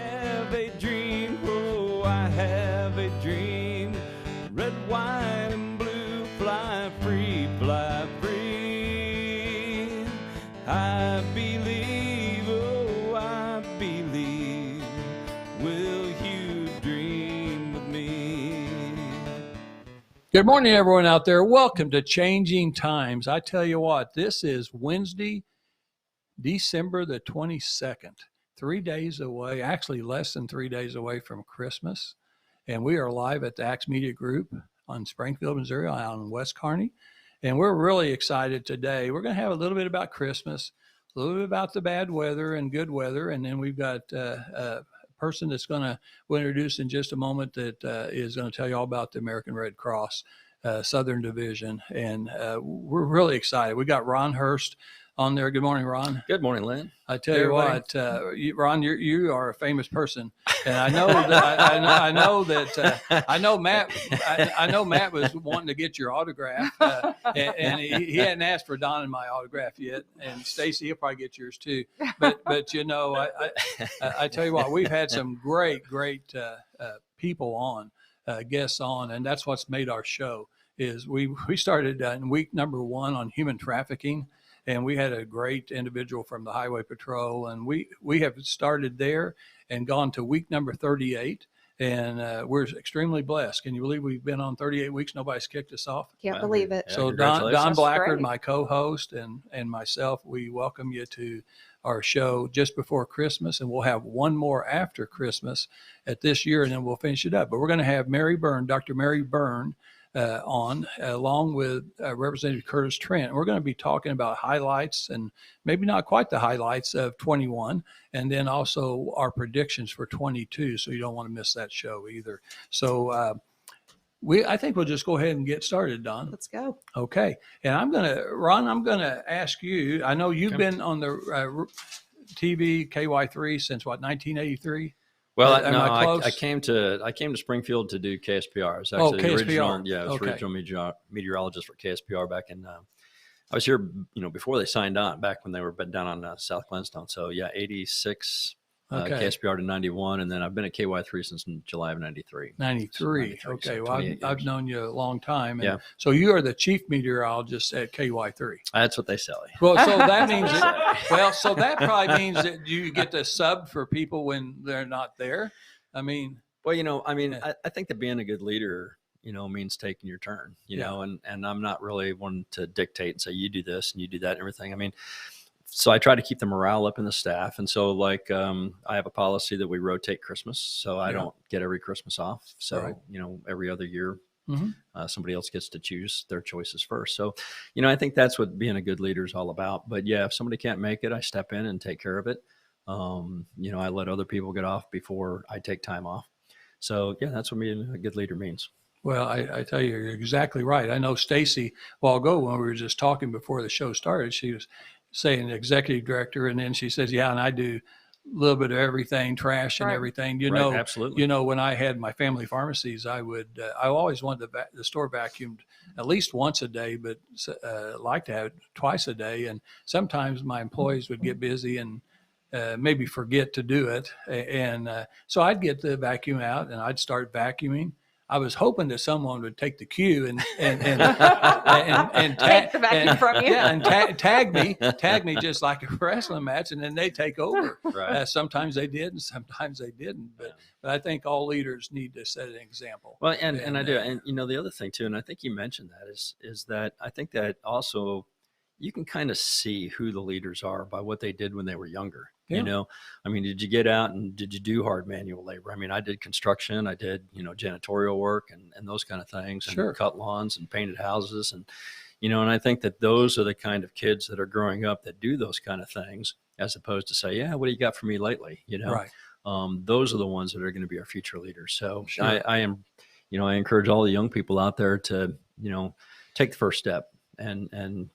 have a dream, oh, I have a dream. Red, white, and blue, fly free, fly free. I believe, oh, I believe. Will you dream with me? Good morning, everyone out there. Welcome to Changing Times. I tell you what, this is Wednesday, December the 22nd. 3 days away, actually less than 3 days away from Christmas. And we are live at the Axe Media Group on Springfield, Missouri, on West Kearney. And we're really excited today. We're going to have a little bit about Christmas, a little bit about the bad weather and good weather. And then we've got a person that's we'll introduce in just a moment that is going to tell you all about the American Red Cross Southern Division. And we're really excited. We got Ron Hearst on there. Good morning, Ron. Good morning, Lynn. I tell you what, Ron, you are a famous person, and I know that I know Matt. I know Matt was wanting to get your autograph, and he hadn't asked for Don and my autograph yet. And Stacy, he'll probably get yours too. But you know, I tell you what, we've had some great people on, guests on, and that's what's made our show. Is we started in week number 1 on human trafficking. And we had a great individual from the Highway Patrol, and we have started there and gone to week number 38, and we're extremely blessed. Can you believe we've been on 38 weeks? Nobody's kicked us off. Can't believe it. Yeah, So Don Blackard, my co-host, and myself, we welcome you to our show just before Christmas, and we'll have one more after Christmas at this year, and then we'll finish it up. But we're going to have Dr. Mary Byrne, on, along with Representative Curtis Trent. We're going to be talking about highlights and maybe not quite the highlights of 21, and then also our predictions for 22. So you don't want to miss that show either. So I think we'll just go ahead and get started, Don. Let's go. Okay. And Ron, I'm going to ask you, I know you've been on the TV Ky3 since what, 1983? Well, I came to Springfield to do KSPR. I was actually the original meteorologist for KSPR back in. I was here, before they signed on, back when they were down on South Glenstone. So yeah, 86. KSPR to 91, and then I've been at Ky3 since July of 93. 93. Okay, so well, I've known you a long time. And yeah. So you are the chief meteorologist at Ky3. That's what they say. Well, so that means so that probably means that you get to sub for people when they're not there. I mean, well, I think that being a good leader, means taking your turn. And I'm not really one to dictate and say you do this and you do that and everything. I mean. So I try to keep the morale up in the staff. And so I have a policy that we rotate Christmas. So I don't get every Christmas off. So, right. Every other year, somebody else gets to choose their choices first. So, I think that's what being a good leader is all about. But yeah, if somebody can't make it, I step in and take care of it. I let other people get off before I take time off. So yeah, that's what being a good leader means. Well, I tell you, you're exactly right. I know Stacy, a while ago when we were just talking before the show started, she was saying executive director, and then she says, yeah, and I do a little bit of everything, trash and right. everything. Absolutely. When I had my family pharmacies, I always wanted the store vacuumed at least once a day, but like to have it twice a day. And sometimes my employees would get busy and maybe forget to do it. And so I'd get the vacuum out and I'd start vacuuming. I was hoping that someone would take the cue and take the vacuum from you. Yeah, and tag me just like a wrestling match, and then they take over. Right. Sometimes they did, and sometimes they didn't. But I think all leaders need to set an example. Well, and I do, and the other thing too, and I think you mentioned that is that I think that also you can kind of see who the leaders are by what they did when they were younger. Yeah. Did you get out and did you do hard manual labor? I did construction, I did, janitorial work and those kind of things, and sure. cut lawns and painted houses. And, and I think that those are the kind of kids that are growing up that do those kind of things, as opposed to say, yeah, what do you got for me lately? Right. Those are the ones that are going to be our future leaders. So sure. I am, I encourage all the young people out there to, take the first step and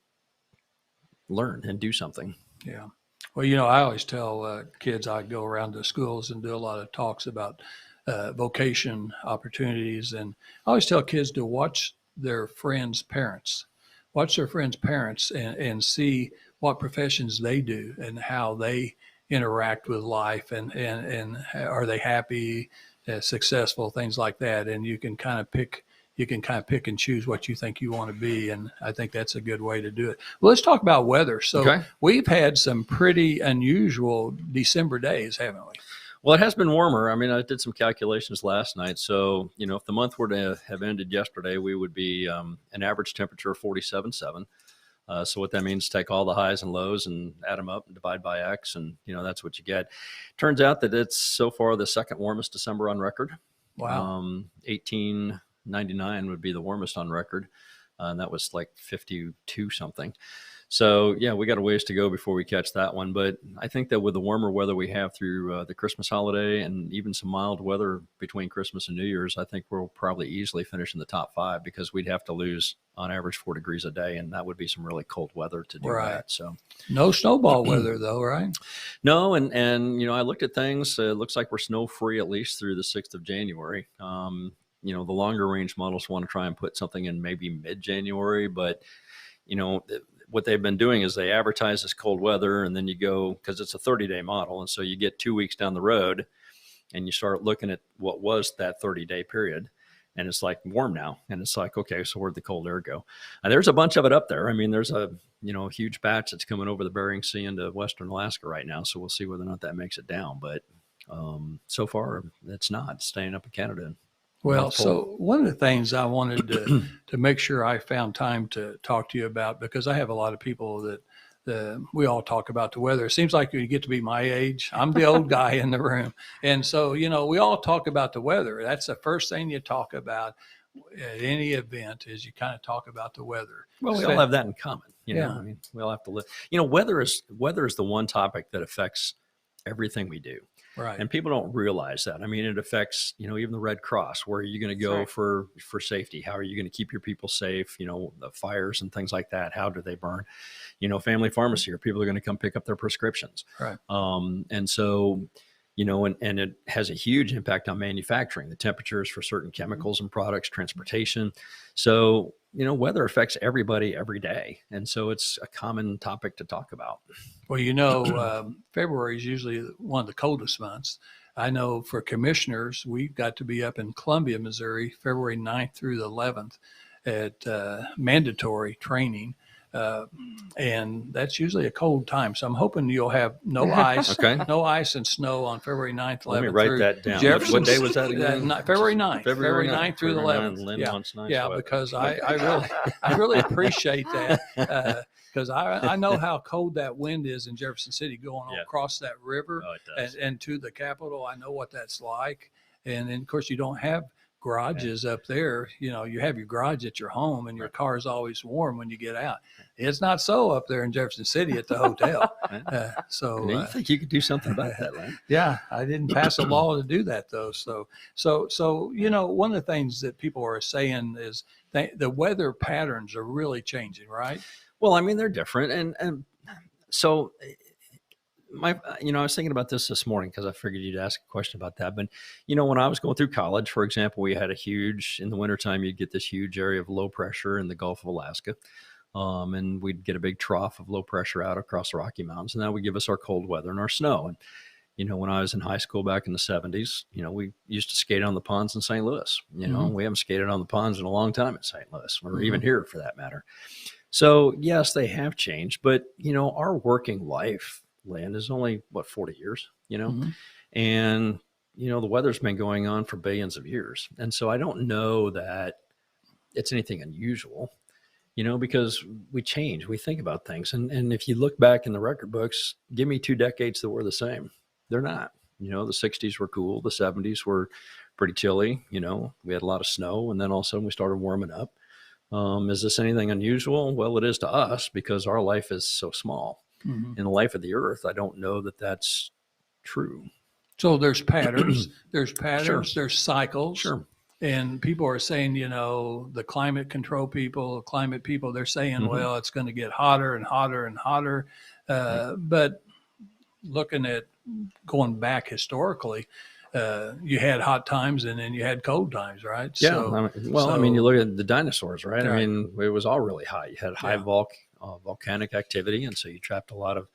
learn and do something. Yeah. Well, I always tell kids, I go around to schools and do a lot of talks about vocation opportunities. And I always tell kids to watch their friends' parents, and see what professions they do and how they interact with life, and are they happy, successful, things like that. And you can kind of pick and choose what you think you want to be. And I think that's a good way to do it. Well, let's talk about weather. So we've had some pretty unusual December days, haven't we? Well, it has been warmer. I mean, I did some calculations last night. So, if the month were to have ended yesterday, we would be an average temperature of 47.7. So what that means, take all the highs and lows and add them up and divide by X, and that's what you get. Turns out that it's so far the second warmest December on record. Wow. 1899 would be the warmest on record, and that was like 52 something. So yeah, we got a ways to go before we catch that one. But I think that with the warmer weather we have through the Christmas holiday and even some mild weather between Christmas and New Year's, I think we'll probably easily finish in the top 5, because we'd have to lose on average 4 degrees a day, and that would be some really cold weather to do that. So no snowball weather though, right? No, and I looked at things. It looks like we're snow free at least through the 6th of January. The longer range models want to try and put something in maybe mid-January, but what they've been doing is they advertise this cold weather, and then you go, because it's a 30-day model, and so you get 2 weeks down the road and you start looking at what was that 30-day period, and it's like warm now, and it's like, okay, so where'd the cold air go? There's a bunch of it up there. I mean, there's a huge batch that's coming over the Bering Sea into western Alaska right now, so we'll see whether or not that makes it down. But so far it's not staying up in Canada. Well, so one of the things I wanted to make sure I found time to talk to you about, because I have a lot of people that we all talk about the weather. It seems like you get to be my age. I'm the old guy in the room. And so, we all talk about the weather. That's the first thing you talk about at any event, is you kind of talk about the weather. Well, we all have that in common. I mean, we all have to live. Weather is the one topic that affects everything we do. Right. And people don't realize that. I mean, it affects, even the Red Cross. Where are you going to go for safety? How are you going to keep your people safe? The fires and things like that. How do they burn? Family pharmacy, or people are going to come pick up their prescriptions. Right. And so, and it has a huge impact on manufacturing, the temperatures for certain chemicals and products, transportation. So, weather affects everybody every day. And so it's a common topic to talk about. Well, February is usually one of the coldest months. I know for commissioners, we've got to be up in Columbia, Missouri, February 9th through the 11th at mandatory training. And that's usually a cold time. So I'm hoping you'll have no ice, no ice and snow on February 9th, 11th. Let me write that down. What day was that again? February 9th. February 9th through the 11th. Because I really appreciate that. Because I know how cold that wind is in Jefferson City going across that river and to the Capitol. I know what that's like. And then, of course, you don't have garages up there. You have your garage at your home, and your car is always warm when you get out. It's not so up there in Jefferson City at the hotel. So you think you could do something about that, right? Yeah, I didn't pass a law to do that though. So one of the things that people are saying is the weather patterns are really changing, right? Well, I mean, they're different, and so I was thinking about this morning, because I figured you'd ask a question about that. But, when I was going through college, for example, we had in the wintertime, you'd get this huge area of low pressure in the Gulf of Alaska. And we'd get a big trough of low pressure out across the Rocky Mountains, and that would give us our cold weather and our snow. And, when I was in high school back in the 70s, we used to skate on the ponds in St. Louis. We haven't skated on the ponds in a long time in St. Louis, or even here for that matter. So yes, they have changed, but, our working life, Lynn, is only 40 years, and, the weather's been going on for billions of years. And so I don't know that it's anything unusual, because we change, we think about things. And if you look back in the record books, give me 2 decades that were the same. They're not. The 60s were cool. The 70s were pretty chilly. We had a lot of snow, and then all of a sudden we started warming up. Is this anything unusual? Well, it is to us, because our life is so small. In the life of the earth, I don't know that that's true. So there's patterns, there's cycles. Sure. And people are saying, the climate control people, climate people, they're saying, well, it's going to get hotter and hotter and hotter. But looking at going back historically, you had hot times and then you had cold times, right? Yeah. So, you look at the dinosaurs, right? I mean, it was all really hot. You had high volcanic activity, and so you trapped a lot of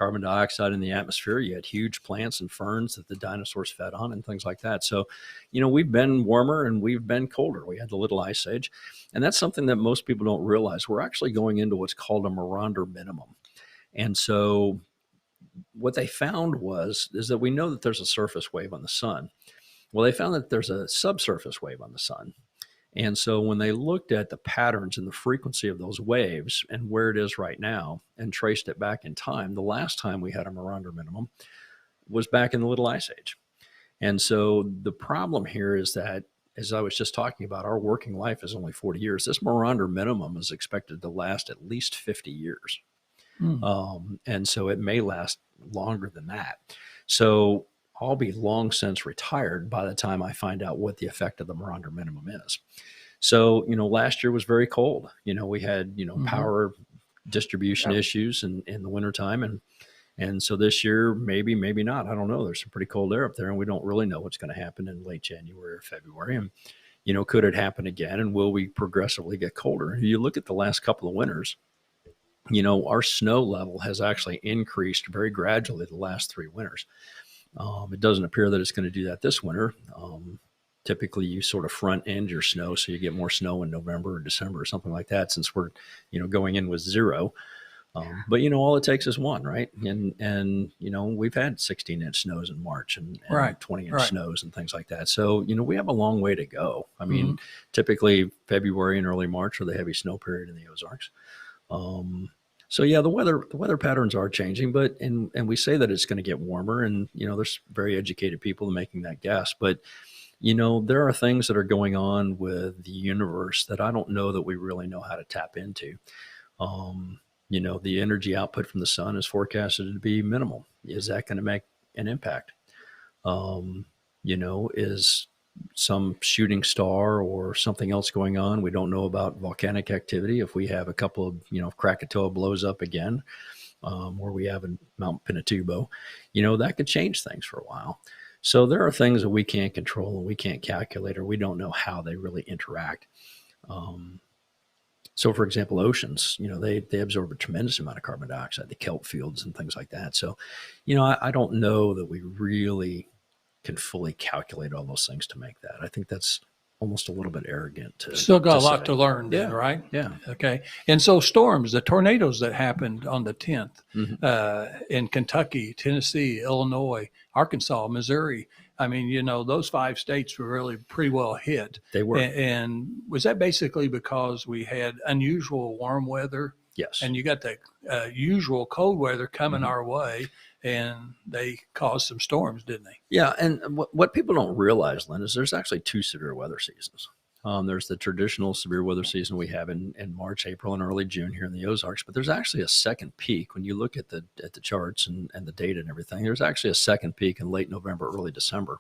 carbon dioxide in the atmosphere. You had huge plants and ferns that the dinosaurs fed on and things like that. So, we've been warmer and we've been colder. We had the Little Ice Age. And that's something that most people don't realize. We're actually going into what's called a Miranda Minimum. And so what they found is that we know that there's a surface wave on the sun. Well, they found that there's a subsurface wave on the sun. And so when they looked at the patterns and the frequency of those waves and where it is right now and traced it back in time, the last time we had a Miranda Minimum was back in the Little Ice Age. And so the problem here is that, as I was just talking about, our working life is only 40 years. This Miranda Minimum is expected to last at least 50 years. And so it may last longer than that. So I'll be long since retired by the time I find out what the effect of the Miranda Minimum is. So, last year was very cold. We had, power distribution issues in the wintertime. And so this year, maybe not. I don't know. There's some pretty cold air up there, and we don't really know what's going to happen in late January or February. And, could it happen again? And will we progressively get colder? You look at the last couple of winters, our snow level has actually increased very gradually the last 3 winters. It doesn't appear that it's going to do that this winter. Typically, you sort of front end your snow, so you get more snow in November or December or something like that, since we're, going in with 0. But, all it takes is 1, right? And we've had 16-inch snows in March and 20-inch snows and things like that. So, we have a long way to go. I mean, typically February and early March are the heavy snow period in the Ozarks. So yeah, the weather patterns are changing, but and we say that it's going to get warmer, and there's very educated people making that guess, but there are things that are going on with the universe that I don't know that we really know how to tap into. The energy output from the sun is forecasted to be minimal. Is that going to make an impact? Is some shooting star or something else going on? We don't know about volcanic activity. If we have a couple of, if Krakatoa blows up again, or we have in Mount Pinatubo, that could change things for a while. So there are things that we can't control and we can't calculate, or we don't know how they really interact. So for example, oceans, they absorb a tremendous amount of carbon dioxide, the kelp fields and things like that. So, I don't know that we really can fully calculate all those things to make that. I think that's almost a little bit arrogant to still got a lot say. to learn then, right? Yeah. Okay. And so storms, the tornadoes that happened on the 10th in Kentucky, Tennessee, Illinois, Arkansas, Missouri, I mean, those 5 states were really pretty well hit. They were. And was that basically because we had unusual warm weather? Yes. And you got the usual cold weather coming our way, and they caused some storms, didn't they? Yeah. And what people don't realize, Lynn, is there's actually 2 severe weather seasons. There's the traditional severe weather season we have in March, April, and early June here in the Ozarks, but there's actually a second peak. When you look at the charts and the data and everything, there's actually a second peak in late November, early December.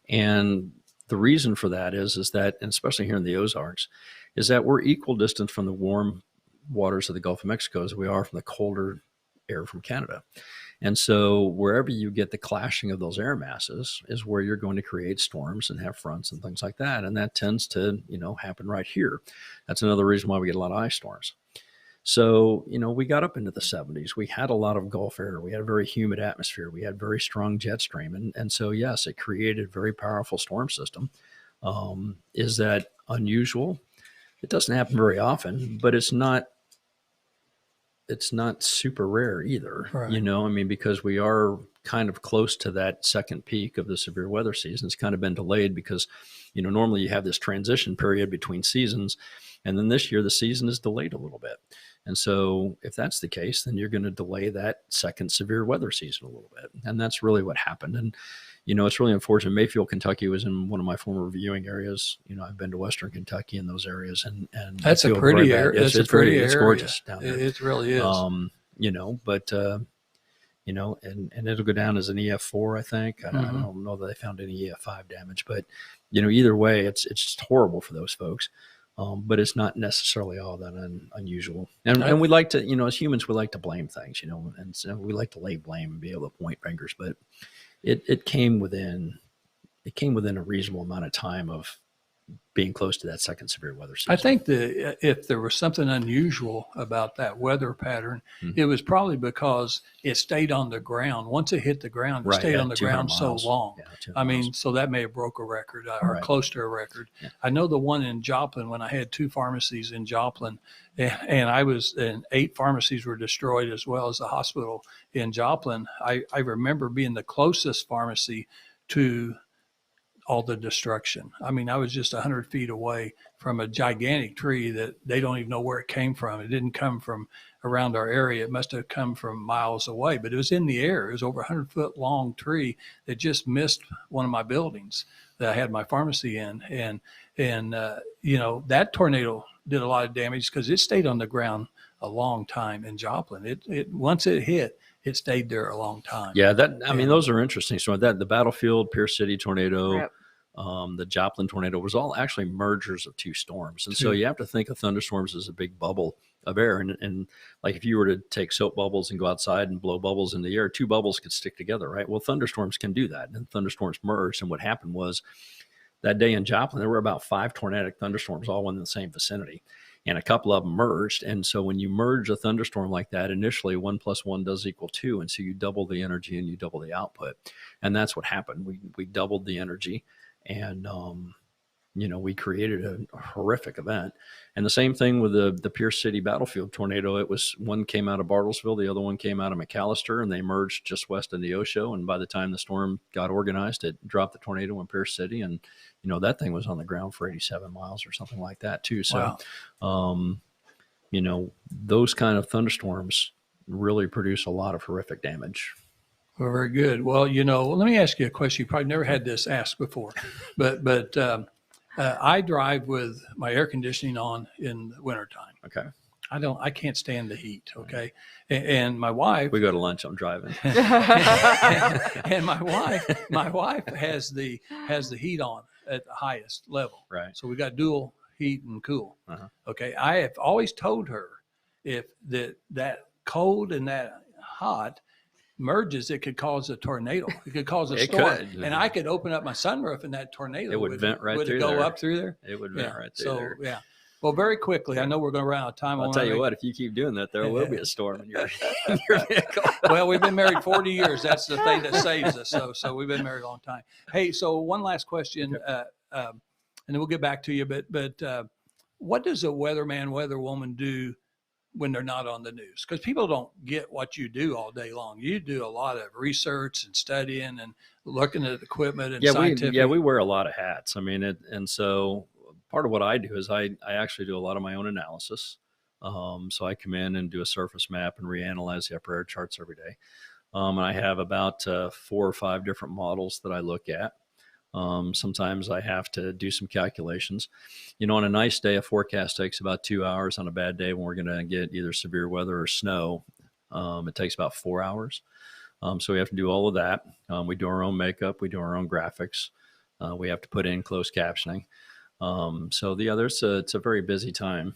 And the reason for that is that, and especially here in the Ozarks, is that we're equal distance from the warm waters of the Gulf of Mexico as we are from the colder air from Canada. And so wherever you get the clashing of those air masses is where you're going to create storms and have fronts and things like that. And that tends to, happen right here. That's another reason why we get a lot of ice storms. So, we got up into the 70s. We had a lot of Gulf air. We had a very humid atmosphere. We had very strong jet stream. And so, yes, it created a very powerful storm system. Is that unusual? It doesn't happen very often, but it's not super rare either, right. Because we are kind of close to that second peak of the severe weather season. It's kind of been delayed because, normally you have this transition period between seasons. And then this year, the season is delayed a little bit. And so if that's the case, then you're going to delay that second severe weather season a little bit. And that's really what happened. And, it's really unfortunate. Mayfield, Kentucky was in one of my former viewing areas. I've been to Western Kentucky in those areas, and that's a pretty area. It's gorgeous down there. It really is. And it'll go down as an EF4, I think. I don't know that they found any EF5 damage, but either way, it's just horrible for those folks. But it's not necessarily all that unusual. And we like to, as humans, we like to blame things, and so we like to lay blame and be able to point fingers, but it came within a reasonable amount of time of being close to that second severe weather season. I think if there was something unusual about that weather pattern, it was probably because it stayed on the ground. Once it hit the ground, it stayed on the ground miles. so long. Yeah, I mean, so that may have broke a record or close to a record. Yeah. I know the one in Joplin, when I had 2 pharmacies in Joplin, and 8 pharmacies were destroyed, as well as the hospital in Joplin. I remember being the closest pharmacy to all the destruction. I mean, I was just 100 feet away from a gigantic tree that they don't even know where it came from. It didn't come from around our area. It must have come from miles away, but it was in the air. It was over 100-foot long tree that just missed one of my buildings that I had my pharmacy in. And that tornado did a lot of damage because it stayed on the ground a long time in Joplin. It once it hit, it stayed there a long time. Yeah, I mean, those are interesting. So the Battlefield, Pierce City tornado, the Joplin tornado was all actually mergers of 2 storms. And so you have to think of thunderstorms as a big bubble of air. And like if you were to take soap bubbles and go outside and blow bubbles in the air, 2 bubbles could stick together, right? Well, thunderstorms can do that. And thunderstorms merged. And what happened was that day in Joplin, there were about 5 tornadic thunderstorms all in the same vicinity. And a couple of them merged. And so when you merge a thunderstorm like that, initially 1 + 1 does equal 2. And so you double the energy and you double the output. And that's what happened. We doubled the energy, and we created a horrific event. And the same thing with the Pierce City Battlefield tornado. It was, one came out of Bartlesville, the other one came out of McAllister, and they merged just west of Neosho. And by the time the storm got organized, it dropped the tornado in Pierce City, and that thing was on the ground for 87 miles or something like that too. So, those kind of thunderstorms really produce a lot of horrific damage. Well, very good. Well, let me ask you a question. You probably never had this asked before, but I drive with my air conditioning on in the wintertime. Okay. I can't stand the heat. Okay. And my wife, we go to lunch, I'm driving. and my wife has the heat on at the highest level. Right. So we got dual heat and cool. Uh-huh. Okay. I have always told her if that cold and that hot merges, it could cause a tornado. It could cause a storm. Could. And I could open up my sunroof and that tornado would vent right would through it go there. up through there? It would vent right through there. Yeah. Well, very quickly, I know we're going to run out of time. I'll tell you what, if you keep doing that, there will be a storm in your vehicle. Well, we've been married 40 years. That's the thing that saves us. So we've been married a long time. Hey, so one last question, and then we'll get back to you. But what does a weatherman, weatherwoman do when they're not on the news? Because people don't get what you do all day long. You do a lot of research and studying and looking at equipment and scientific. We wear a lot of hats. I mean, and so part of what I do is I actually do a lot of my own analysis. So I come in and do a surface map and reanalyze the upper air charts every day. And I have about 4 or 5 different models that I look at. Sometimes I have to do some calculations. On a nice day, a forecast takes about 2 hours. On a bad day, when we're going to get either severe weather or snow, it takes about 4 hours. So we have to do all of that. We do our own makeup. We do our own graphics. We have to put in closed captioning. So it's a very busy time.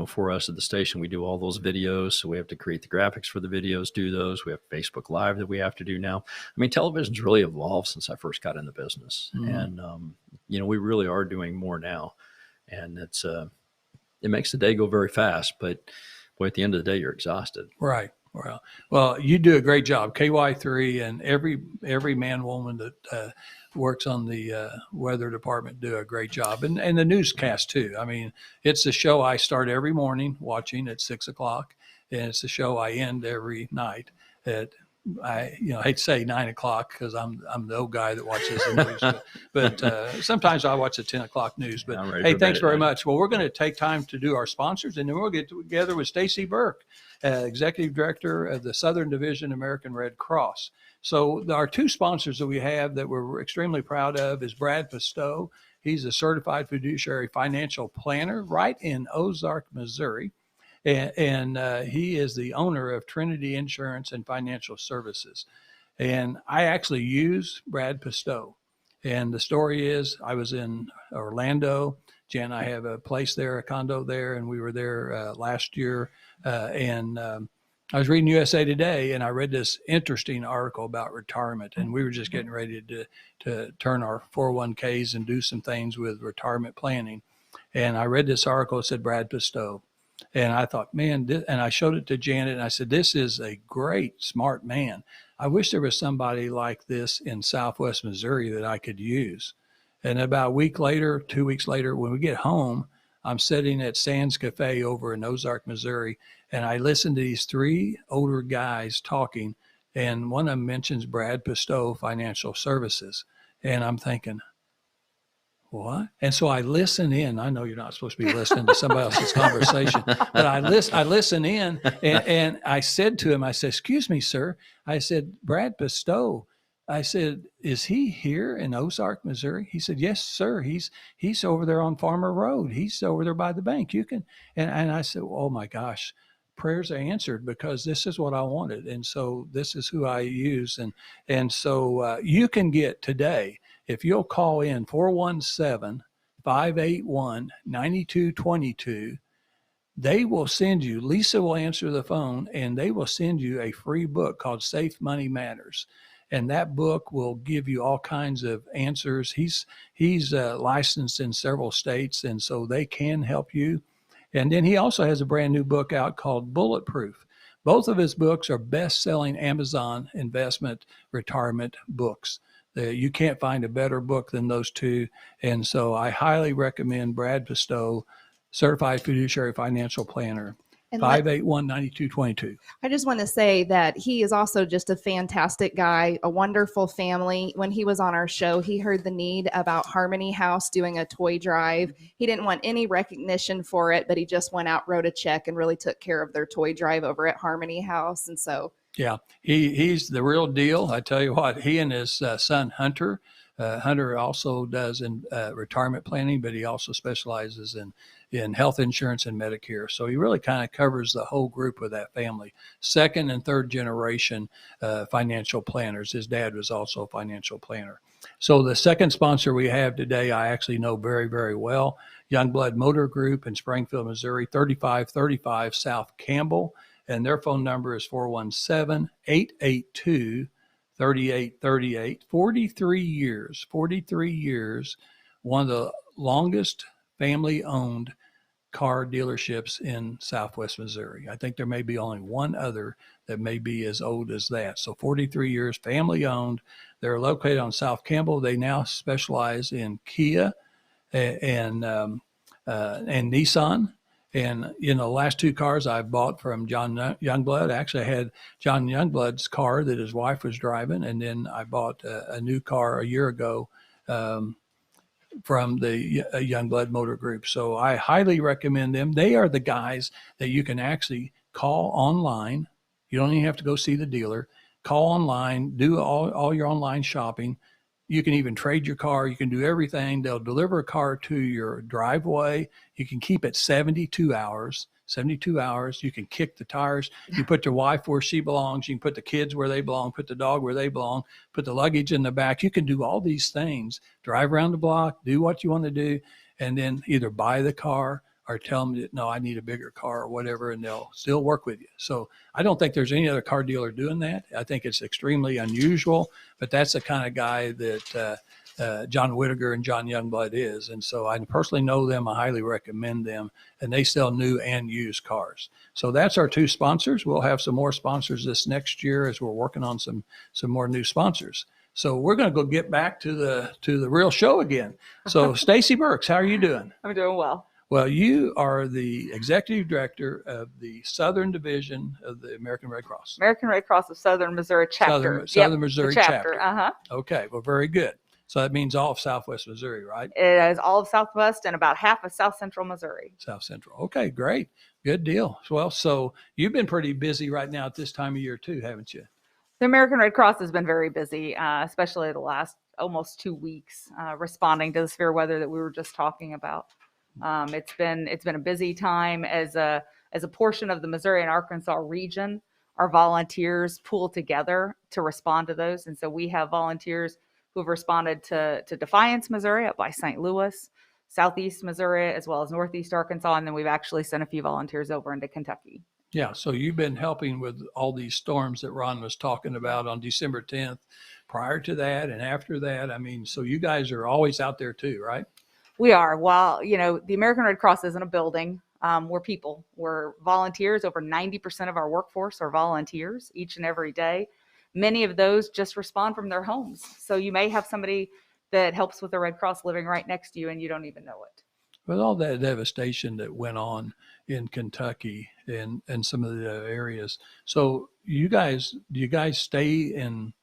For us at the station, we do all those videos. So we have to create the graphics for the videos, do those. We have Facebook Live that we have to do now. I mean, television's really evolved since I first got in the business. Mm-hmm. And, we really are doing more now. And it makes the day go very fast, but boy, at the end of the day, you're exhausted. Right. Well, you do a great job. Ky3 and every man, woman that works on the weather department do a great job, and the newscast too. I mean, it's a show I start every morning watching at 6:00, and it's a show I end every night at I hate to say 9 o'clock because I'm the old guy that watches the news, but sometimes I watch the 10 o'clock news. But hey, thanks very much. Well, we're going to take time to do our sponsors, and then we'll get together with Stacy Burke, Executive Director of the Southern Division American Red Cross. So our 2 sponsors that we have that we're extremely proud of is Brad Pistow. He's a certified fiduciary financial planner right in Ozark, Missouri. And he is the owner of Trinity Insurance and Financial Services. And I actually use Brad Pistow. And the story is I was in Orlando. Jan and I have a place there, a condo there, and we were there last year. And I was reading USA Today, and I read this interesting article about retirement, and we were just getting ready to turn our 401ks and do some things with retirement planning. And I read this article. It said Brad Pistow. And I thought, man, and I showed it to Janet, and I said, this is a great, smart man. I wish there was somebody like this in Southwest Missouri that I could use. And about a week later, 2 weeks later, when we get home, I'm sitting at Sands Cafe over in Ozark, Missouri, and I listen to these three older guys talking, and one of them mentions Brad Pistow Financial Services. And I'm thinking, what? And so I listen in. I know you're not supposed to be listening to somebody else's conversation, but I listen in, and I said to him, I said, excuse me, sir. I said, Brad Pistow. I said, is he here in Ozark, Missouri? He said, yes, sir. He's over there on Farmer Road. He's over there by the bank. You can, and I said, oh my gosh, prayers are answered, because this is what I wanted. And so this is who I use. And so you can get today, if you'll call in 417-581-9222, they will send you, Lisa will answer the phone, and they will send you a free book called Safe Money Matters. And that book will give you all kinds of answers. He's licensed in several states, and so they can help you. And then he also has a brand new book out called Bulletproof. Both of his books are best-selling Amazon investment retirement books. You can't find a better book than those two. And so I highly recommend Brad Pistow, Certified Fiduciary Financial Planner, 581-9222. I just want to say that he is also just a fantastic guy, a wonderful family. When he was on our show, he heard the need about Harmony House doing a toy drive. He didn't want any recognition for it, but he just went out, wrote a check, and really took care of their toy drive over at Harmony House. And so, yeah, he's the real deal. I tell you what, he and his son Hunter. Hunter also does in retirement planning, but he also specializes in health insurance and Medicare. So he really kind of covers the whole group of that family. Second and third generation financial planners. His dad was also a financial planner. So the second sponsor we have today, I actually know very, very well. Youngblood Motor Group in Springfield, Missouri, 3535 South Campbell. And their phone number is 417-882-3838. 43 years, one of the longest family-owned car dealerships in Southwest Missouri. I think there may be only one other that may be as old as that. So 43 years, family-owned. They're located on South Campbell. They now specialize in Kia and Nissan. And, the last two cars I bought from John Youngblood, actually I had John Youngblood's car that his wife was driving. And then I bought a new car a year ago from the Youngblood Motor Group. So I highly recommend them. They are the guys that you can actually call online. You don't even have to go see the dealer. Call online, do all your online shopping. You can even trade your car. You can do everything. They'll deliver a car to your driveway. You can keep it 72 hours. 72 hours. You can kick the tires. You put your wife where she belongs. You can put the kids where they belong, put the dog where they belong, put the luggage in the back. You can do all these things, drive around the block, do what you want to do, and then either buy the car or tell them that, no, I need a bigger car or whatever, and they'll still work with you. So I don't think there's any other car dealer doing that. I think it's extremely unusual, but that's the kind of guy that John Whittaker and John Youngblood is. And so I personally know them. I highly recommend them, and they sell new and used cars. So that's our two sponsors. We'll have some more sponsors this next year as we're working on some more new sponsors. So we're going to go get back to the real show again. So Stacy Burks, how are you doing? I'm doing well. Well, you are the executive director of the Southern Division of the American Red Cross. American Red Cross of Southern Missouri chapter. Southern Missouri chapter. Uh-huh. Okay, well, very good. So that means all of Southwest Missouri, right? It is all of Southwest and about half of South Central Missouri. South Central. Okay, great. Good deal. Well, so you've been pretty busy right now at this time of year too, haven't you? The American Red Cross has been very busy, especially the last almost 2 weeks, responding to the severe weather that we were just talking about. It's been a busy time as a portion of the Missouri and Arkansas region. Our volunteers pool together to respond to those, and so we have volunteers who have responded to Defiance, Missouri, up by St. Louis, Southeast Missouri, as well as Northeast Arkansas, and then we've actually sent a few volunteers over into Kentucky. Yeah. So you've been helping with all these storms that Ron was talking about on December 10th, prior to that and after that. I mean, so you guys are always out there too, right? We are. While, the American Red Cross isn't a building, we're people. We're volunteers. Over 90% of our workforce are volunteers each and every day. Many of those just respond from their homes. So you may have somebody that helps with the Red Cross living right next to you and you don't even know it. With all that devastation that went on in Kentucky and some of the areas. So do you guys stay in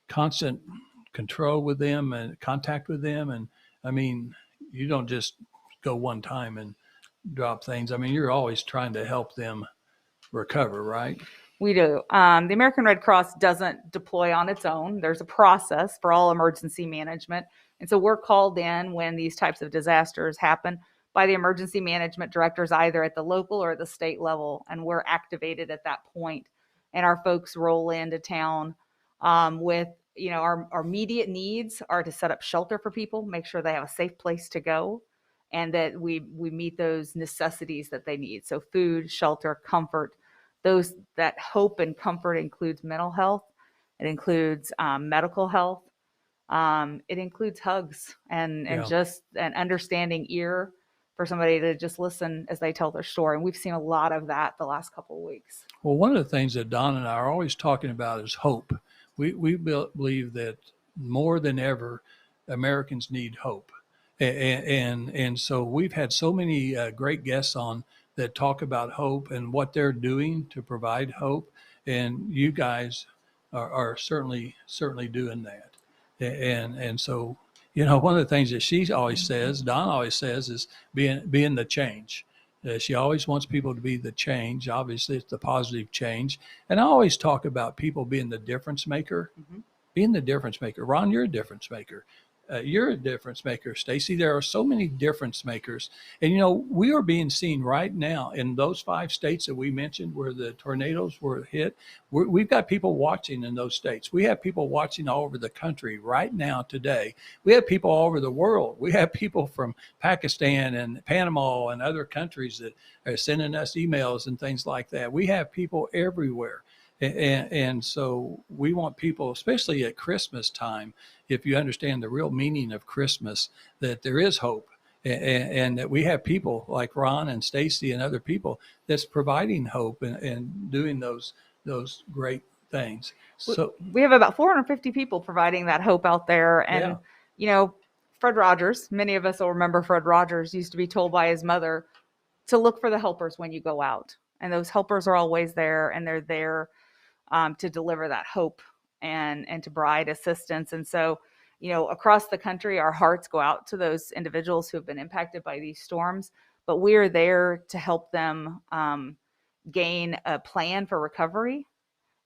constant control with them and contact with them? And I mean, you don't just go one time and drop things. I mean, you're always trying to help them recover, right? We do. The American Red Cross doesn't deploy on its own. There's a process for all emergency management. And so we're called in when these types of disasters happen by the emergency management directors, either at the local or the state level. And we're activated at that point. And our folks roll into town with, our immediate needs are to set up shelter for people, make sure they have a safe place to go, and that we meet those necessities that they need. So food, shelter, comfort. That hope and comfort includes mental health. It includes medical health. It includes hugs and just an understanding ear for somebody to just listen as they tell their story. And we've seen a lot of that the last couple of weeks. Well, one of the things that Don and I are always talking about is hope. We believe that more than ever, Americans need hope. And so we've had so many great guests on that talk about hope and what they're doing to provide hope. And you guys are certainly doing that. And so, one of the things that she always says, Don always says, is being the change. She always wants people to be the change. Obviously, it's the positive change. And I always talk about people being the difference maker, being the difference maker. Ron, you're a difference maker. You're a difference maker, Stacy. There are so many difference makers. And, we are being seen right now in those 5 states that we mentioned where the tornadoes were hit. We've got people watching in those states. We have people watching all over the country right now today. We have people all over the world. We have people from Pakistan and Panama and other countries that are sending us emails and things like that. We have people everywhere. And so we want people, especially at Christmas time, if you understand the real meaning of Christmas, that there is hope, and that we have people like Ron and Stacy and other people that's providing hope and doing those great things. So we have about 450 people providing that hope out there. And, Fred Rogers, many of us will remember Fred Rogers used to be told by his mother to look for the helpers when you go out. And those helpers are always there, and they're there to deliver that hope and to provide assistance. And so, across the country, our hearts go out to those individuals who have been impacted by these storms, but we are there to help them gain a plan for recovery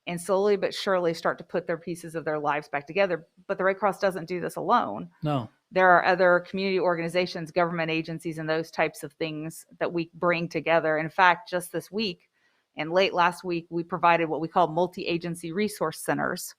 and slowly but surely start to put their pieces of their lives back together. But the Red Cross doesn't do this alone. No. There are other community organizations, government agencies, and those types of things that we bring together. In fact, just this week and late last week, we provided what we call multi-agency resource centers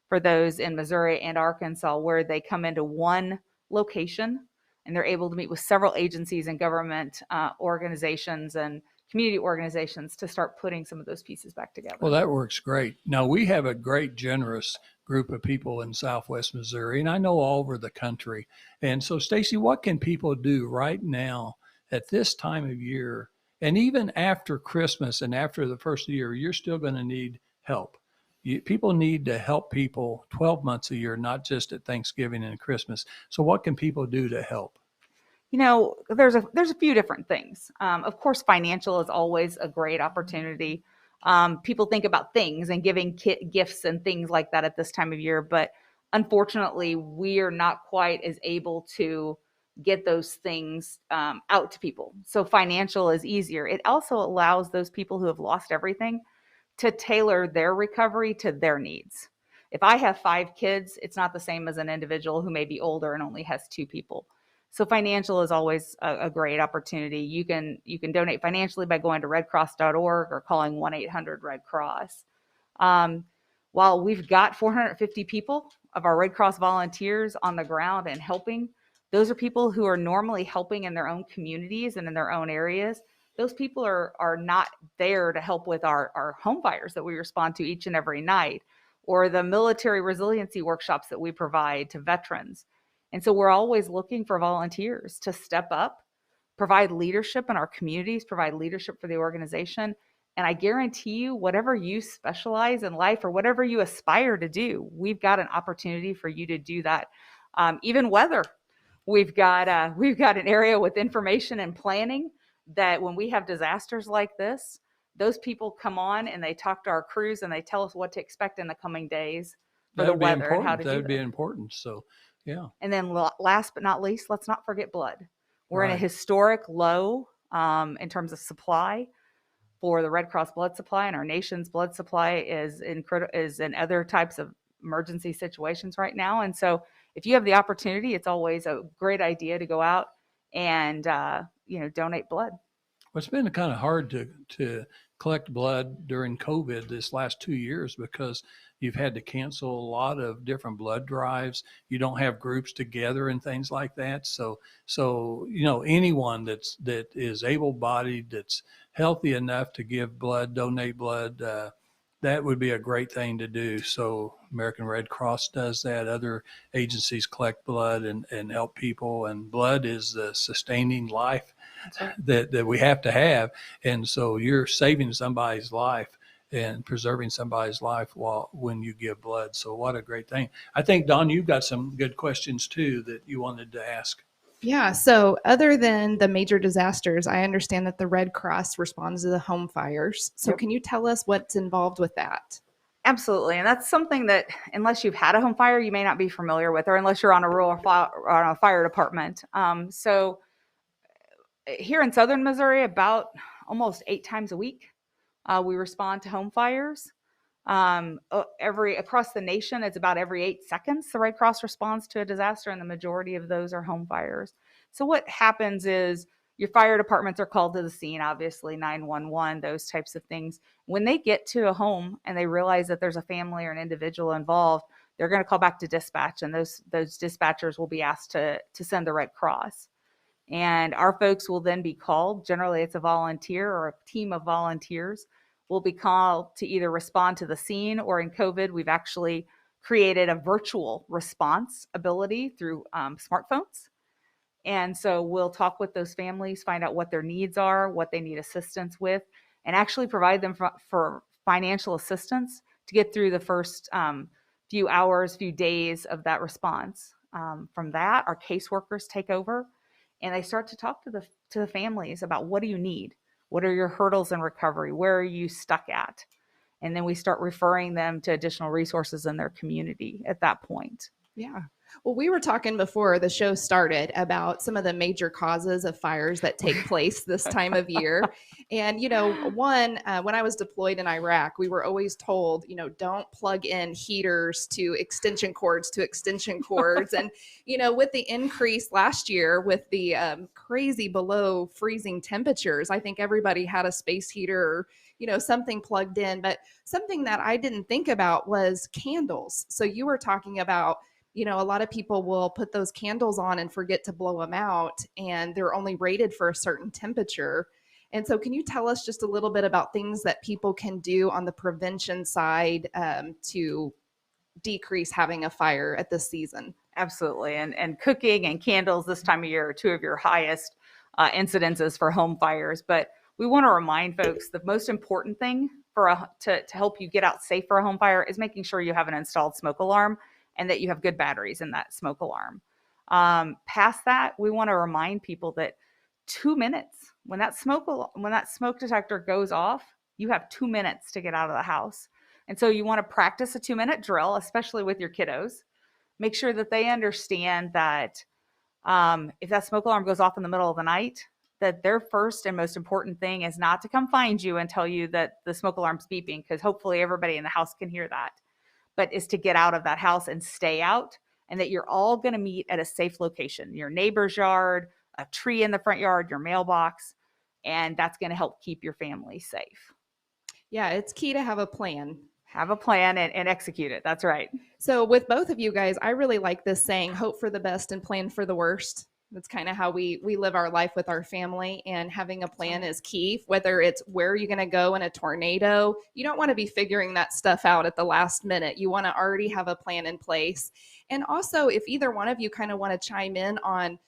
for those in Missouri and Arkansas, where they come into one location and they're able to meet with several agencies and government organizations and community organizations to start putting some of those pieces back together. Well, that works great. Now, we have a great, generous group of people in Southwest Missouri, and I know all over the country. And so, Stacy, what can people do right now at this time of year? And even after Christmas and after the first of the year, you're still going to need help. People need to help people 12 months a year, not just at Thanksgiving and Christmas. So what can people do to help? There's a few different things. Of course, financial is always a great opportunity. People think about things and giving gifts and things like that at this time of year, but unfortunately, we are not quite as able to get those things out to people. So financial is easier. It also allows those people who have lost everything to tailor their recovery to their needs. If I have 5 kids, it's not the same as an individual who may be older and only has 2 people. So financial is always a great opportunity. You can donate financially by going to redcross.org or calling 1-800-RED-CROSS. While we've got 450 people of our Red Cross volunteers on the ground and helping, those are people who are normally helping in their own communities and in their own areas. those people are not there to help with our home fires that we respond to each and every night, or the military resiliency workshops that we provide to veterans. And so we're always looking for volunteers to step up, provide leadership in our communities, provide leadership for the organization. And I guarantee you, whatever you specialize in life or whatever you aspire to do, we've got an opportunity for you to do that. Even weather, we've got an area with information and planning that when we have disasters like this, those people come on and they talk to our crews and they tell us what to expect in the coming days for the weather and how to do that. That would be important. So, yeah. And then last but not least, let's not forget blood. We're in a Right. historic low in terms of supply for the Red Cross blood supply, and our nation's blood supply is in other types of emergency situations right now. And so if you have the opportunity, it's always a great idea to go out and donate blood. Well, it's been kind of hard to collect blood during COVID this last 2 years because you've had to cancel a lot of different blood drives. You don't have groups together and things like that. So anyone that is able-bodied, that's healthy enough to give blood, donate blood, that would be a great thing to do. So American Red Cross does that. Other agencies collect blood and help people. And blood is the sustaining life that we have to have. And so you're saving somebody's life and preserving somebody's life when you give blood. So what a great thing. I think, Dawn, you've got some good questions too that you wanted to ask. Yeah. So other than the major disasters, I understand that the Red Cross responds to the home fires. So Yep. Can you tell us what's involved with that? Absolutely. And that's something that unless you've had a home fire, you may not be familiar with, or unless you're on a fire department. So here in Southern Missouri, about almost 8 times a week, we respond to home fires. Across the nation, it's about every 8 seconds the Red Cross responds to a disaster, and the majority of those are home fires. So what happens is your fire departments are called to the scene, obviously 911, those types of things. When they get to a home and they realize that there's a family or an individual involved, they're going to call back to dispatch, and those dispatchers will be asked to send the Red Cross. And our folks will then be called. Generally, it's a volunteer or a team of volunteers will be called to either respond to the scene, or in COVID, we've actually created a virtual response ability through smartphones. And so we'll talk with those families, find out what their needs are, what they need assistance with, and actually provide them for financial assistance to get through the first few hours, few days of that response. From that, our caseworkers take over and they start to talk to the families about, what do you need? What are your hurdles in recovery? Where are you stuck at? And then we start referring them to additional resources in their community at that point. Yeah. Well, we were talking before the show started about some of the major causes of fires that take place this time of year. And, when I was deployed in Iraq, we were always told, don't plug in heaters to extension cords. And, with the increase last year with the crazy below freezing temperatures, I think everybody had a space heater or, something plugged in. But something that I didn't think about was candles. So you were talking about, a lot of people will put those candles on and forget to blow them out, and they're only rated for a certain temperature. And so can you tell us just a little bit about things that people can do on the prevention side to decrease having a fire at this season? Absolutely. And cooking and candles this time of year are 2 of your highest incidences for home fires. But we want to remind folks the most important thing to help you get out safe for a home fire is making sure you have an installed smoke alarm and that you have good batteries in that smoke alarm. Past that, we want to remind people that 2 minutes, when that smoke detector goes off, you have 2 minutes to get out of the house. And so you want to practice a 2-minute drill, especially with your kiddos. Make sure that they understand that if that smoke alarm goes off in the middle of the night, that their first and most important thing is not to come find you and tell you that the smoke alarm's beeping, because hopefully everybody in the house can hear that, but is to get out of that house and stay out, and that you're all going to meet at a safe location, your neighbor's yard, a tree in the front yard, your mailbox, and that's going to help keep your family safe. Yeah, it's key to have a plan. Have a plan and execute it. That's right. So with both of you guys, I really like this saying, hope for the best and plan for the worst. That's kind of how we live our life with our family, and having a plan is key. Whether it's where you're going to go in a tornado, you don't want to be figuring that stuff out at the last minute. You want to already have a plan in place. And also, if either one of you kind of want to chime in on,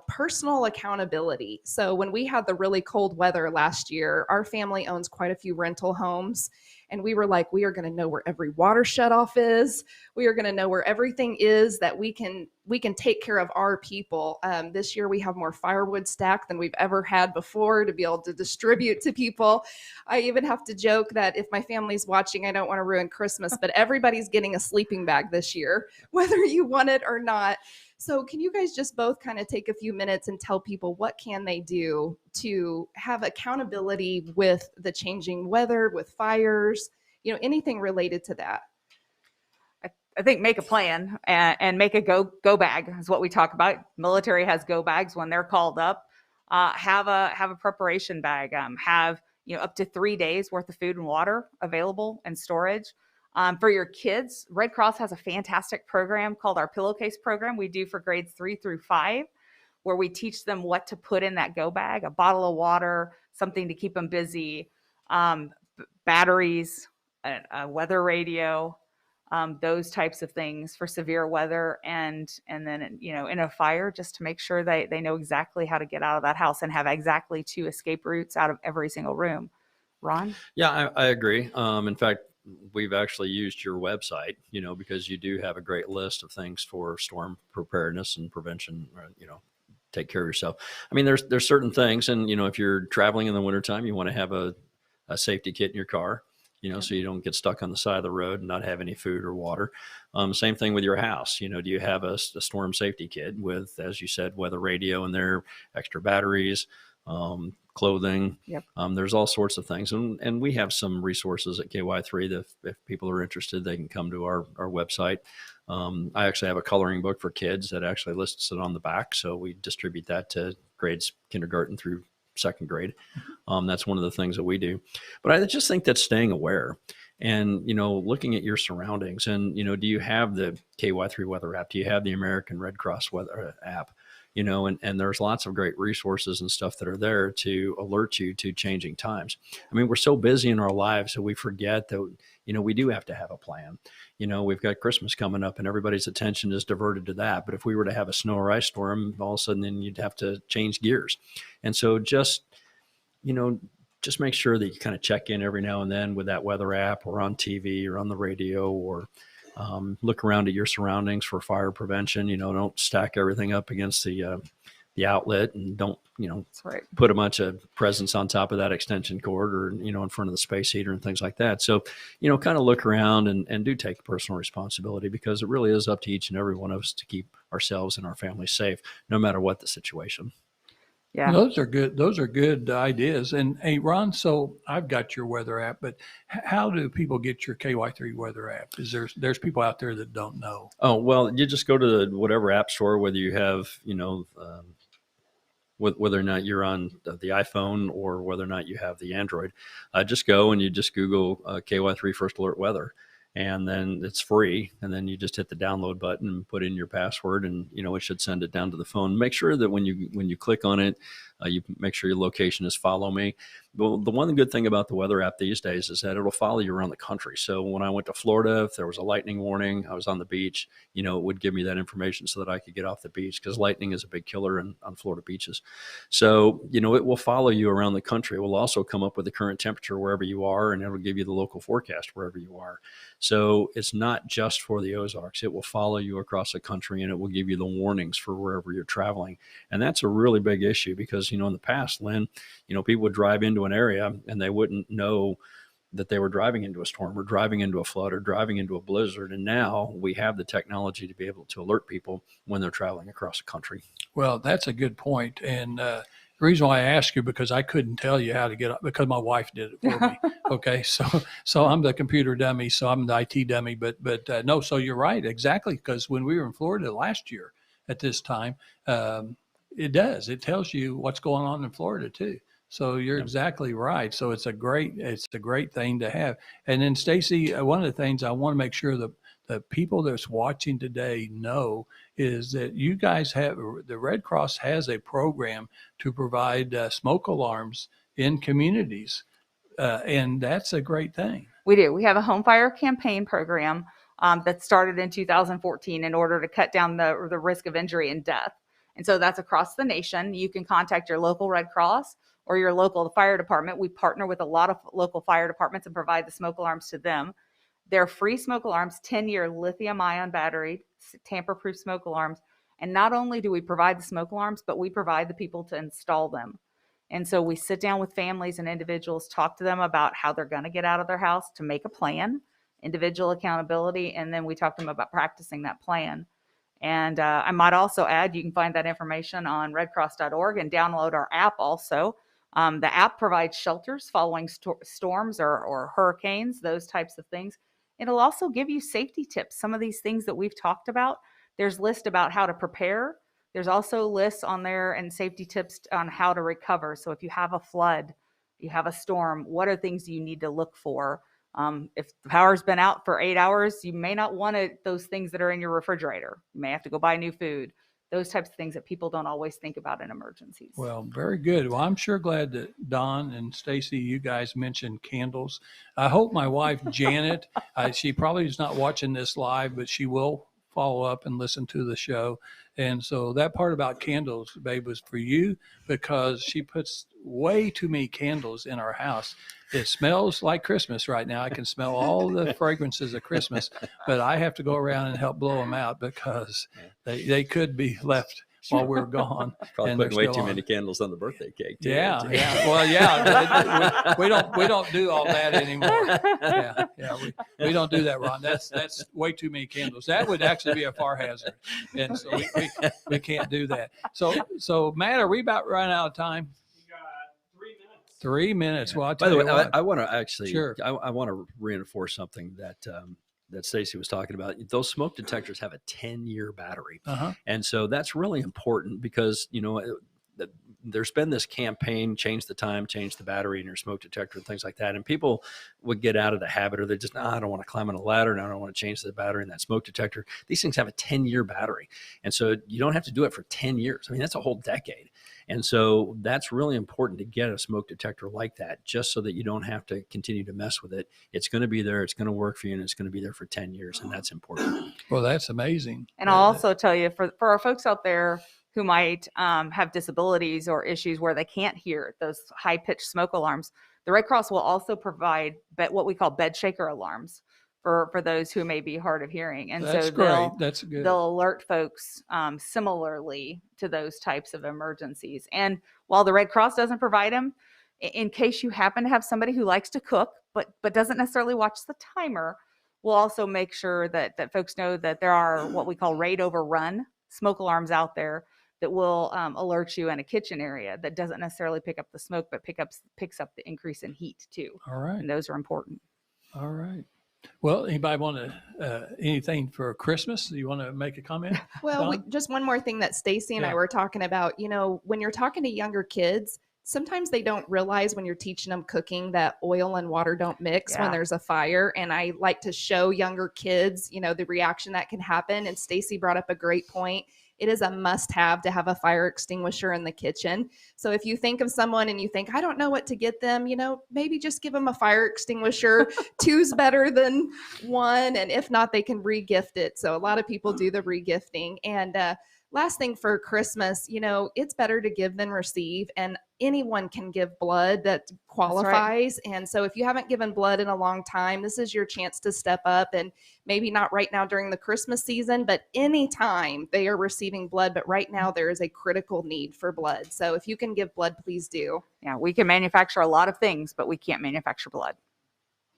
personal accountability. So when we had the really cold weather last year, our family owns quite a few rental homes. And we were like, we are going to know where every water shutoff is. We are going to know where everything is that we can take care of our people. This year we have more firewood stacked than we've ever had before to be able to distribute to people. I even have to joke that if my family's watching, I don't want to ruin Christmas, but everybody's getting a sleeping bag this year, whether you want it or not. So can you guys just both kind of take a few minutes and tell people what can they do to have accountability with the changing weather, with fires, anything related to that? I think make a plan and make a go bag is what we talk about. Military has go bags when they're called up. Have a preparation bag. Have up to 3 days worth of food and water available and storage. For your kids, Red Cross has a fantastic program called our Pillowcase program we do for grades 3 through 5, where we teach them what to put in that go bag: a bottle of water, something to keep them busy, batteries, a weather radio, those types of things for severe weather, and then in a fire, just to make sure they know exactly how to get out of that house and have exactly 2 escape routes out of every single room. Ron? Yeah, I agree. In fact, we've actually used your website, because you do have a great list of things for storm preparedness and prevention, take care of yourself. I mean, there's certain things, and, if you're traveling in the wintertime, you want to have a safety kit in your car, so you don't get stuck on the side of the road and not have any food or water. Same thing with your house. Do you have a storm safety kit with, as you said, weather radio in there, extra batteries, clothing? Yep. There's all sorts of things. And we have some resources at KY3 that if people are interested, they can come to our website. I actually have a coloring book for kids that actually lists it on the back. So we distribute that to grades kindergarten through 2nd grade. That's one of the things that we do. But I just think that staying aware and, looking at your surroundings and, do you have the KY3 Weather App? Do you have the American Red Cross Weather App? And there's lots of great resources and stuff that are there to alert you to changing times. I mean, we're so busy in our lives that we forget that, we do have to have a plan. We've got Christmas coming up and everybody's attention is diverted to that. But if we were to have a snow or ice storm, all of a sudden then you'd have to change gears. And so just make sure that you kind of check in every now and then with that weather app or on TV or on the radio, or look around at your surroundings for fire prevention. Don't stack everything up against the outlet, and don't, That's right. put a bunch of presents on top of that extension cord or, in front of the space heater and things like that. So, kind of look around and do take personal responsibility, because it really is up to each and every one of us to keep ourselves and our families safe, no matter what the situation. Yeah. Those are good ideas. And hey, Ron, so I've got your weather app, but how do people get your KY3 weather app? There's people out there that don't know. Oh, well, you just go to whatever app store, whether you have, whether or not you're on the iPhone or whether or not you have the Android, just go and you just Google KY3 First Alert Weather. And then it's free. And then you just hit the download button and put in your password, and, it should send it down to the phone. Make sure that when you click on it, you make sure your location is follow me. Well, the one good thing about the weather app these days is that it'll follow you around the country. So when I went to Florida, if there was a lightning warning, I was on the beach, it would give me that information so that I could get off the beach, because lightning is a big killer on Florida beaches. So, it will follow you around the country. It will also come up with the current temperature wherever you are, and it'll give you the local forecast wherever you are. So it's not just for the Ozarks. It will follow you across the country, and it will give you the warnings for wherever you're traveling. And that's a really big issue, because, in the past, Lynn, people would drive into an area and they wouldn't know that they were driving into a storm or driving into a flood or driving into a blizzard. And now we have the technology to be able to alert people when they're traveling across the country. Well, that's a good point. And the reason why I ask you, because I couldn't tell you how to get up, because my wife did it for me. Okay. So I'm the computer dummy. So I'm the IT dummy, but no, so you're right. Exactly. Because when we were in Florida last year at this time, it tells you what's going on in Florida too. So you're exactly right. So it's a great thing to have. And then Stacy, one of the things I want to make sure that the people that's watching today know is that you guys the Red Cross has a program to provide smoke alarms in communities. And that's a great thing. We do. We have a home fire campaign program that started in 2014 in order to cut down the risk of injury and death. And so that's across the nation. You can contact your local Red Cross or your local fire department. We partner with a lot of local fire departments and provide the smoke alarms to them. They're free smoke alarms, 10-year lithium-ion battery, tamper-proof smoke alarms. And not only do we provide the smoke alarms, but we provide the people to install them. And so we sit down with families and individuals, talk to them about how they're going to get out of their house, to make a plan, individual accountability, and then we talk to them about practicing that plan. And I might also add, you can find that information on redcross.org and download our app also. The app provides shelters following storms or hurricanes, those types of things. It'll also give you safety tips. Some of these things that we've talked about, there's lists about how to prepare. There's also lists on there and safety tips on how to recover. So if you have a flood, you have a storm, what are things you need to look for? If the power's been out for 8 hours, you may not want those things that are in your refrigerator. You may have to go buy new food. Those types of things that people don't always think about in emergencies. Well, very good. Well, I'm sure glad that Don and Stacy, you guys mentioned candles. I hope my wife, Janet, she probably is not watching this live, but she will follow up and listen to the show. And so that part about candles, babe, was for you because she puts way too many candles in our house. It smells like Christmas right now. I can smell all the fragrances of Christmas, but I have to go around and help blow them out because they could be left while we're gone. Probably and putting way they're still too on. many candles on the birthday cake. Too, Yeah, too. yeah. Well, yeah. We don't do all that anymore. Yeah. We don't do that, Ron. That's way too many candles. That would actually be a fire hazard, and so we can't do that. So Matt, are we about running out of time? You got 3 minutes. 3 minutes. Well, I'll By tell the you way, what. I want to actually, Sure. I want to reinforce something that that Stacy was talking about. Those smoke detectors have a 10-year battery, and so that's really important because there's been this campaign, change the time, change the battery in your smoke detector and things like that. And people would get out of the habit, or they just, I don't want to climb on a ladder, and I don't want to change the battery in that smoke detector. These things have a 10-year battery, and so you don't have to do it for 10 years. I mean, that's a whole decade. And so that's really important to get a smoke detector like that, just so that you don't have to continue to mess with it. It's going to be there. It's going to work for you, and it's going to be there for 10 years. And that's important. Well, that's amazing. And I'll also tell you, for our folks out there who might have disabilities or issues where they can't hear those high-pitched smoke alarms, the Red Cross will also provide what we call bed shaker alarms for those who may be hard of hearing. And that's so great. That's good. They'll alert folks similarly to those types of emergencies. And while the Red Cross doesn't provide them, in case you happen to have somebody who likes to cook but doesn't necessarily watch the timer, we'll also make sure that folks know that there are what we call rate overrun smoke alarms out there that will alert you in a kitchen area that doesn't necessarily pick up the smoke, but picks up the increase in heat too. All right. And those are important. All right. Well, anybody want to anything for Christmas? Do you want to make a comment? Well, Don? just one more thing that Stacy and Yeah. I were talking about, when you're talking to younger kids, sometimes they don't realize when you're teaching them cooking that oil and water don't mix when Yeah. there's a fire. And I like to show younger kids, the reaction that can happen. And Stacy brought up a great point. It is a must-have to have a fire extinguisher in the kitchen. So if you think of someone and you think, I don't know what to get them, maybe just give them a fire extinguisher. Two's better than one. And if not, they can re-gift it. So a lot of people do the re-gifting. And last thing for Christmas, it's better to give than receive. And anyone can give blood that qualifies. And so if you haven't given blood in a long time, this is your chance to step up, and maybe not right now during the Christmas season, but anytime they are receiving blood. But right now there is a critical need for blood. So if you can give blood, please do. Yeah, we can manufacture a lot of things, but we can't manufacture blood.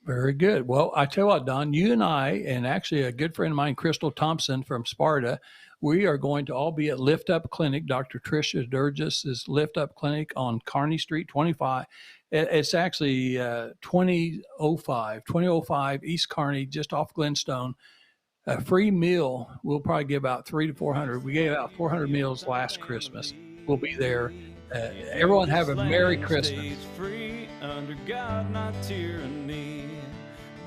Very good. Well, I tell you what, Don, you and I, and actually a good friend of mine, Crystal Thompson from Sparta, we are going to all be at Lift Up Clinic. Dr. Tricia Durgis's Lift Up Clinic on Kearney Street 25. It's actually 2005 East Kearney, just off Glenstone. A free meal. We'll probably give out 300 to 400. We gave out 400 meals last Christmas. We'll be there. Everyone have a Merry Christmas. Free under God, not tyranny.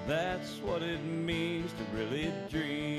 That's what it means to really dream.